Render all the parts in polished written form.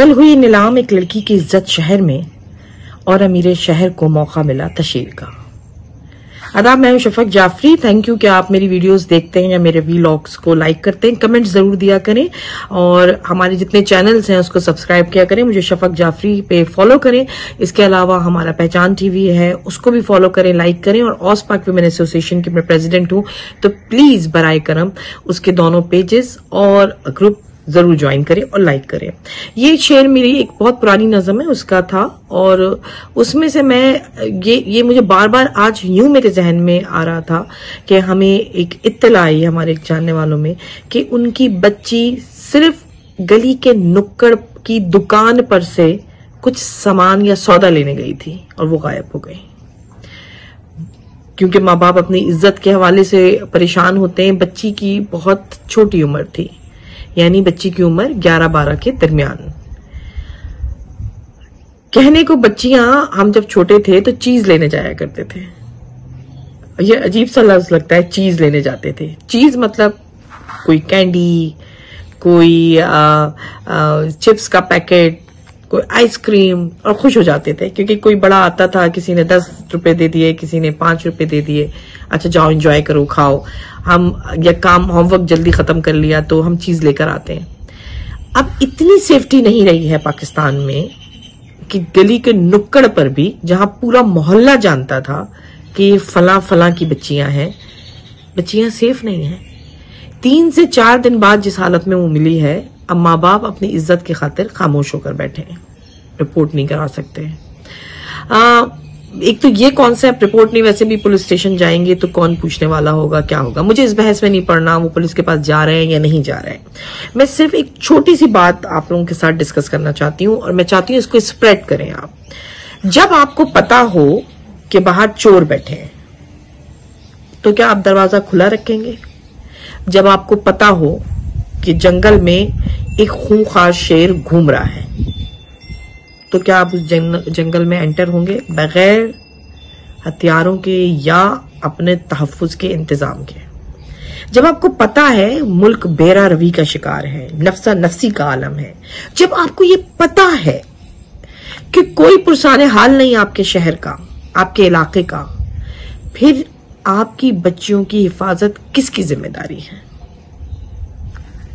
कल हुई नीलाम एक लड़की की इज्जत शहर में और अमीरे शहर को मौका मिला तशहीर का। आदाब, मैं हूं शफक जाफरी। थैंक यू कि आप मेरी वीडियोस देखते हैं या मेरे वीलॉग्स को लाइक करते हैं। कमेंट जरूर दिया करें और हमारे जितने चैनल्स हैं उसको सब्सक्राइब किया करें। मुझे शफक जाफरी पे फॉलो करें। इसके अलावा हमारा पहचान टीवी है, उसको भी फॉलो करें, लाइक करें। और ऑस पाक वुमेन एसोसिएशन की मैं प्रेसिडेंट हूं, तो प्लीज बराए करम उसके दोनों पेजेस और ग्रुप जरूर ज्वाइन करें और लाइक करें। ये शेर मेरी एक बहुत पुरानी नज़म है, उसका था और उसमें से मैं ये मुझे बार बार आज यूं मेरे जहन में आ रहा था कि हमें एक इत्तला आई हमारे एक जानने वालों में कि उनकी बच्ची सिर्फ गली के नुक्कड़ की दुकान पर से कुछ सामान या सौदा लेने गई थी और वो गायब हो गई। क्योंकि माँ बाप अपनी इज्जत के हवाले से परेशान होते हैं। बच्ची की बहुत छोटी उम्र थी, यानी बच्ची की उम्र 11-12 के दरमियान। कहने को बच्चियां, हम जब छोटे थे तो चीज लेने जाया करते थे। ये अजीब सा लफ्ज लगता है, चीज लेने जाते थे। चीज मतलब कोई कैंडी, कोई चिप्स का पैकेट, कोई आइसक्रीम, और खुश हो जाते थे क्योंकि कोई बड़ा आता था, किसी ने 10 रुपए दे दिए, किसी ने 5 रुपए दे दिए। अच्छा जाओ एंजॉय करो, खाओ। हम या काम होमवर्क जल्दी खत्म कर लिया तो हम चीज लेकर आते हैं। अब इतनी सेफ्टी नहीं रही है पाकिस्तान में कि गली के नुक्कड़ पर भी, जहां पूरा मोहल्ला जानता था कि फला फला की बच्चियां हैं, बच्चियां सेफ नहीं हैं। 3 से 4 दिन बाद जिस हालत में वो मिली है, अब माँ बाप अपनी इज्जत की खातिर खामोश होकर बैठे हैं, रिपोर्ट नहीं करा सकते हैं। एक तो ये कॉन्सेप्ट, रिपोर्ट नहीं, वैसे भी पुलिस स्टेशन जाएंगे तो कौन पूछने वाला होगा, क्या होगा। मुझे इस बहस में नहीं पड़ना वो पुलिस के पास जा रहे हैं या नहीं जा रहे हैं। मैं सिर्फ एक छोटी सी बात आप लोगों के साथ डिस्कस करना चाहती हूँ और मैं चाहती हूँ इसको स्प्रेड करें आप। जब आपको पता हो कि बाहर चोर बैठे हैं तो क्या आप दरवाजा खुला रखेंगे? जब आपको पता हो कि जंगल में एक खूंखार शेर घूम रहा है तो क्या आप उस जंगल में एंटर होंगे बगैर हथियारों के या अपने तहफ्फुज के इंतजाम के? जब आपको पता है मुल्क बेरा रवी का शिकार है, नफ्सा नफ्सी का आलम है, जब आपको ये पता है कि कोई पुरसाने हाल नहीं आपके शहर का, आपके इलाके का, फिर आपकी बच्चियों की हिफाजत किसकी जिम्मेदारी है?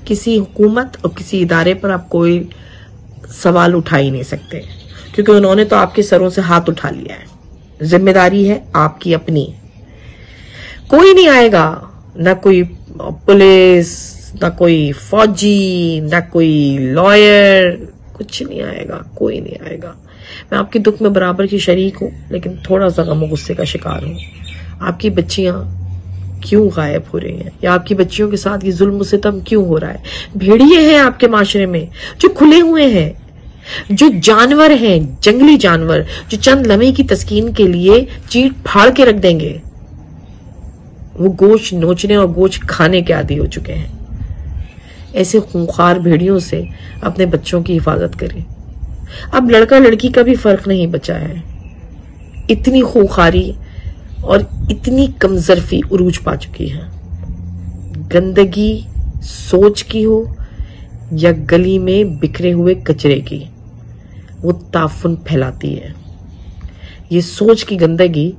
किसी हुकूमत और किसी इदारे पर आप कोई सवाल उठा ही नहीं सकते क्योंकि उन्होंने तो आपके सरों से हाथ उठा लिया है। जिम्मेदारी है आपकी अपनी। कोई नहीं आएगा, ना कोई पुलिस, ना कोई फौजी, ना कोई लॉयर, कुछ नहीं आएगा, कोई नहीं आएगा। मैं आपके दुख में बराबर की शरीक हूं, लेकिन थोड़ा सा गम गुस्से का शिकार हूं। आपकी बच्चियां क्यों गायब हो रही हैं या आपकी बच्चियों के साथ ये जुल्म सितम क्यों हो रहा है? भेड़िए हैं आपके माशरे में जो खुले हुए हैं, जो जानवर हैं, जंगली जानवर, जो चंद लम्हे की तस्कीन के लिए चीर फाड़ के रख देंगे। वो गोश्त नोचने और गोश्त खाने के आदी हो चुके हैं। ऐसे खूंखार भेड़ियों से अपने बच्चों की हिफाजत करें। अब लड़का लड़की का भी फर्क नहीं बचा है। इतनी खूंखारी और इतनी कमजरफी उरूज पा चुकी है। गंदगी सोच की हो या गली में बिखरे हुए कचरे की, वो ताफुन फैलाती है। ये सोच की गंदगी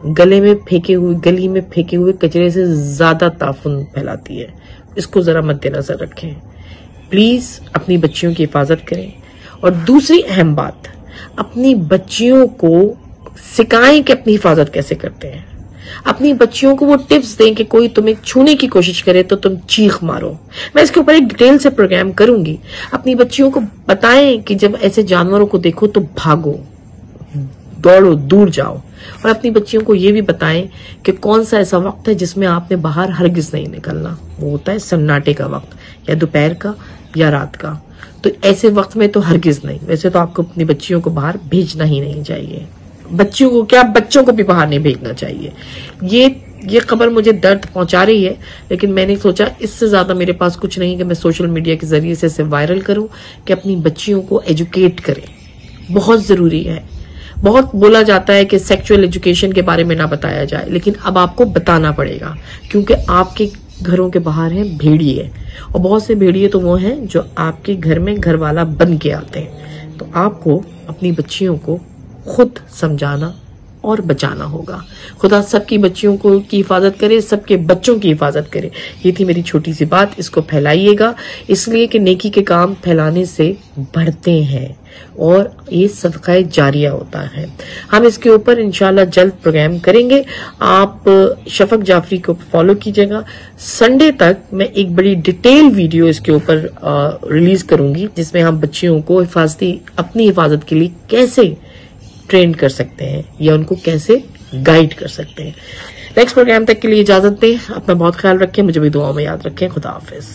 गली में फेंके हुए कचरे से ज्यादा ताफुन फैलाती है। इसको जरा मद्देनजर रखें। प्लीज अपनी बच्चियों की हिफाजत करें। और दूसरी अहम बात, अपनी बच्चियों को सिखाएं कि अपनी हिफाजत कैसे करते हैं। अपनी बच्चियों को वो टिप्स दें कि कोई तुम्हें छूने की कोशिश करे तो तुम चीख मारो। मैं इसके ऊपर एक डिटेल से प्रोग्राम करूंगी। अपनी बच्चियों को बताएं कि जब ऐसे जानवरों को देखो तो भागो, दौड़ो, दूर जाओ। और अपनी बच्चियों को ये भी बताएं कि कौन सा ऐसा वक्त है जिसमें आपने बाहर हरगिज नहीं निकलना। वो होता है सन्नाटे का वक्त, या दोपहर का या रात का। तो ऐसे वक्त में तो हरगिज नहीं। वैसे तो आपको अपनी बच्चियों को बाहर भेजना ही नहीं चाहिए। बच्चियों को क्या, बच्चों को भी बाहर नहीं भेजना चाहिए। ये खबर मुझे दर्द पहुंचा रही है, लेकिन मैंने सोचा इससे ज्यादा मेरे पास कुछ नहीं कि मैं सोशल मीडिया के जरिए से इसे वायरल करूं कि अपनी बच्चियों को एजुकेट करें। बहुत जरूरी है। बहुत बोला जाता है कि सेक्सुअल एजुकेशन के बारे में ना बताया जाए, लेकिन अब आपको बताना पड़ेगा क्योंकि आपके घरों के बाहर हैं भेड़िए, और बहुत से भेड़िए तो वो हैं जो आपके घर में घरवाला बन के आते हैं। तो आपको अपनी बच्चियों को खुद समझाना और बचाना होगा। खुदा सबकी बच्चियों को की हिफाजत करे, सबके बच्चों की हिफाजत करे। ये थी मेरी छोटी सी बात। इसको फैलाइएगा, इसलिए कि नेकी के काम फैलाने से बढ़ते हैं और ये सदका जारिया होता है। हम इसके ऊपर इंशाल्लाह जल्द प्रोग्राम करेंगे। आप शफक जाफरी को फॉलो कीजिएगा। संडे तक मैं एक बड़ी डिटेल वीडियो इसके ऊपर रिलीज करूंगी, जिसमें हम बच्चियों को अपनी हिफाजत के लिए कैसे ट्रेन कर सकते हैं या उनको कैसे गाइड कर सकते हैं। नेक्स्ट प्रोग्राम तक के लिए इजाजत दें। अपना बहुत ख्याल रखें, मुझे भी दुआओं में याद रखें। खुदा हाफिज।